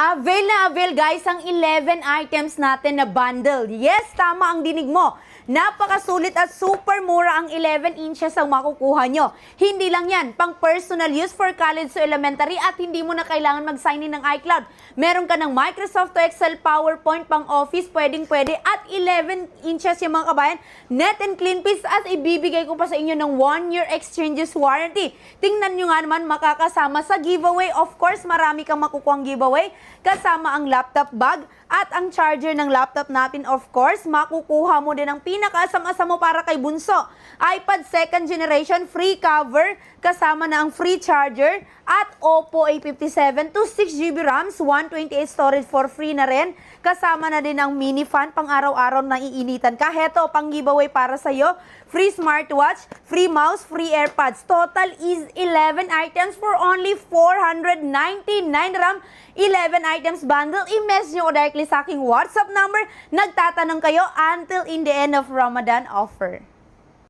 Avail na avail guys ang 11 items natin na bundle. Yes, tama ang dinig mo. Napakasulit at super mura ang 11 inches ang makukuha nyo. Hindi lang yan, pang personal use for college to elementary at hindi mo na kailangan mag-sign in ng iCloud. Meron ka ng Microsoft to Excel, PowerPoint, pang office, pwedeng-pwede at 11 inches yung mga kabayan. Net and clean piece at ibibigay ko pa sa inyo ng 1-year exchanges warranty. Tingnan nyo nga naman makakasama sa giveaway. Of course, marami kang makukuhang giveaway. Kasama ang laptop bag at ang charger ng laptop natin, of course. Makukuha mo din ang pinakaasam-asam mo para kay Bunso. iPad 2nd generation, free cover, kasama na ang free charger at Oppo A57 to 6GB RAMs, 128 storage for free na rin. Kasama na din ang mini fan pang araw-araw na iinitan ka. Heto, pang giveaway para sa'yo. Free smartwatch, free mouse, free AirPods. Total is 11 items for only 499 RAM. 11 items bundle. I-message nyo directly sa aking WhatsApp number. Nagtatanong kayo until in the end of Ramadan offer.